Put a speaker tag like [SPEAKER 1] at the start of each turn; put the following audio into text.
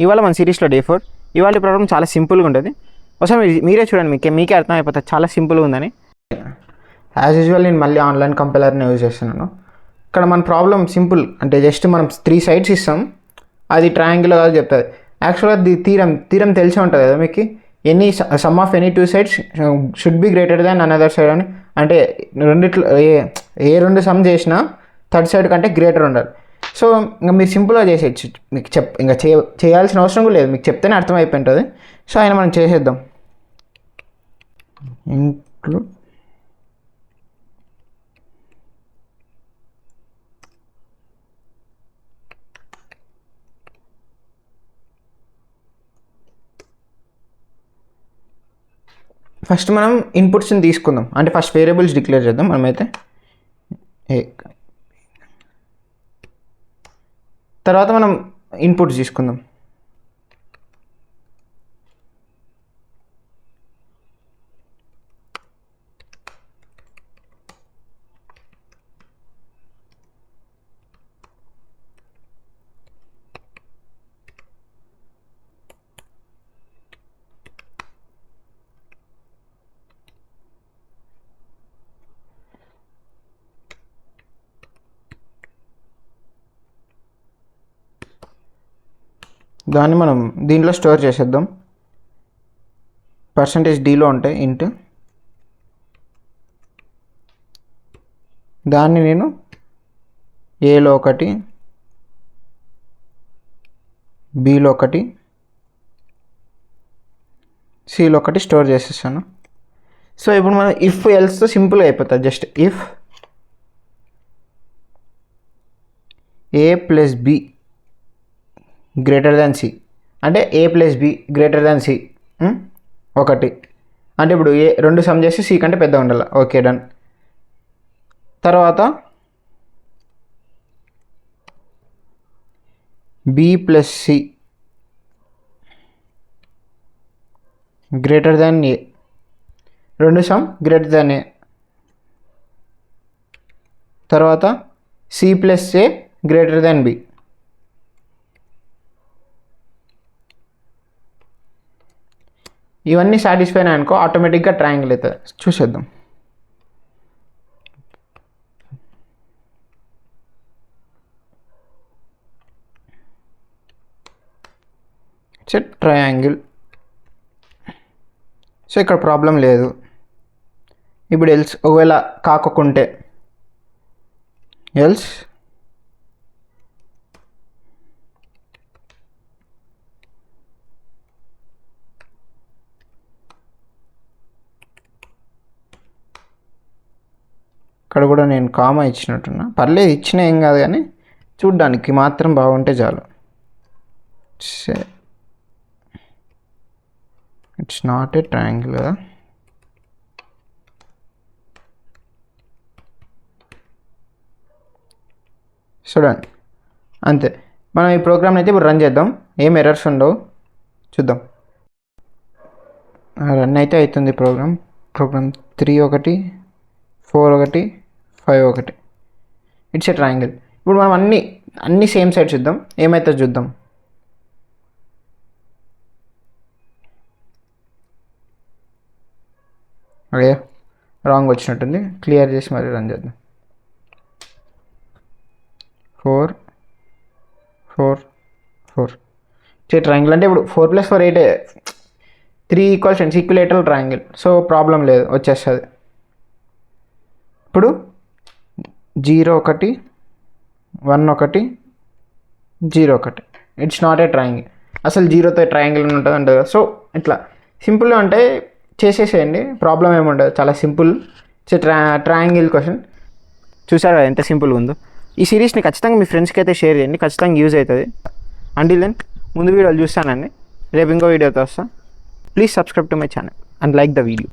[SPEAKER 1] ఇవాళ మన సిరీస్లో డే 4. ఇవాళ ప్రాబ్లం చాలా సింపుల్గా ఉంటుంది. ఒకసారి మీరే చూడండి, మీకే అర్థమైపోతుంది చాలా సింపుల్గా ఉందని. యాజ్ యూజువల్ నేను మళ్ళీ ఆన్లైన్ కంపైలర్ని యూజ్ చేస్తున్నాను. ఇక్కడ మన ప్రాబ్లం సింపుల్, అంటే జస్ట్ మనం 3 సైడ్స్ ఇస్తాం, అది ట్రయాంగిల్ కాదు చెప్తుంది. యాక్చువల్గా థీరం తెలిసే ఉంటుంది కదా మీకు, some of any 2 sides should be greater than another side అని. అంటే రెండిట్లో ఏ 2 సమ్ చేసినా థర్డ్ సైడ్ కంటే గ్రేటర్ ఉండాలి. సో ఇంకా మీరు సింపుల్గా చేసేయచ్చు, మీకు ఇంకా చేయాల్సిన అవసరం కూడా లేదు, మీకు చెప్తేనే అర్థమైపోయింటుంది. సో ఆయన మనం చేసేద్దాం. ఇంక్లూడ్ ఫస్ట్ మనం ఇన్పుట్స్ని తీసుకుందాం, అంటే ఫస్ట్ వేరియబుల్స్ డిక్లేర్ చేద్దాం. మనమైతే తర్వాత మనం ఇన్పుట్స్ తీసుకుందాం. దాన్ని మనం దీంట్లో స్టోర్ చేసేద్దాం. %d ఉంటాయి ఇంట్, దాన్ని నేను ఏలో ఒకటి, బిలో ఒకటి, సిలో ఒకటి స్టోర్ చేసేసాను. సో ఇప్పుడు మనం ఇఫ్ ఎల్స్తో సింపుల్గా అయిపోతుంది. Just if a + b greater than C, అంటే a + b greater than C ఒకటి, అంటే ఇప్పుడు ఏ 2 సమ్ చేసి సి కంటే పెద్దగా ఉండాలి. Okay, done. తర్వాత b + c గ్రేటర్ దాన్ ఏ, 2 సమ్ గ్రేటర్ దాన్ ఏ. తర్వాత c + a greater than b. ఇవన్నీ సాటిస్ఫై అనుకో, ఆటోమేటిక్గా ట్రయాంగిల్ అవుతుంది. చూసేద్దాం. Set triangle. సో ఇక్కడ ప్రాబ్లం లేదు. ఇప్పుడు ఎల్స్ ఒకవేళ కాకుంటే ఎల్స్ ఇక్కడ కూడా నేను కామా ఇచ్చినట్టున్నా, పర్లేదు ఇచ్చిన ఏం కాదు, కానీ చూడ్డానికి మాత్రం బాగుంటే చాలు. ఇట్స్ నాట్ ఏ ట్రయాంగిల్ కదా. చూడండి, అంతే. మనం ఈ ప్రోగ్రామ్ని అయితే ఇప్పుడు రన్ చేద్దాం, ఏం ఎర్రర్స్ ఉండవు, చూద్దాం. రన్ అయితే అవుతుంది ప్రోగ్రామ్ 3 1 4 1 5 1. It's a triangle. ఇప్పుడు మనం అన్ని సేమ్ సైడ్ చూద్దాం, ఏమైతే చూద్దాం. అదే రాంగ్ వచ్చినట్టుంది, క్లియర్ చేసి మరి రన్ చేద్దాం. 4 4 4 ఇట్స్ ఏ ట్రయాంగిల్. అంటే ఇప్పుడు 4 + 4 8, 3 equals equilateral triangle. So problem లేదు, వచ్చేస్తుంది. ఇప్పుడు 0 1 1 1 0 1. It's not a triangle. అసలు 0తో ట్రయాంగిల్ ఉంటుంది కదా. సో ఇట్లా సింపుల్గా ఉంటే చేసేసేయండి, ప్రాబ్లం ఏముండదు, చాలా సింపుల్. ట్రయాంగిల్ క్వశ్చన్ చూసారు కదా ఎంత సింపుల్గా ఉందో. ఈ సిరీస్ని ఖచ్చితంగా మీ ఫ్రెండ్స్కి అయితే షేర్ చేయండి, ఖచ్చితంగా యూజ్ అవుతుంది. అంటిల్ దెన్ ముందు వీడియోలు చూస్తానండి, రేపు ఇంకో వీడియోతో వస్తా. Please subscribe to my channel and like the video.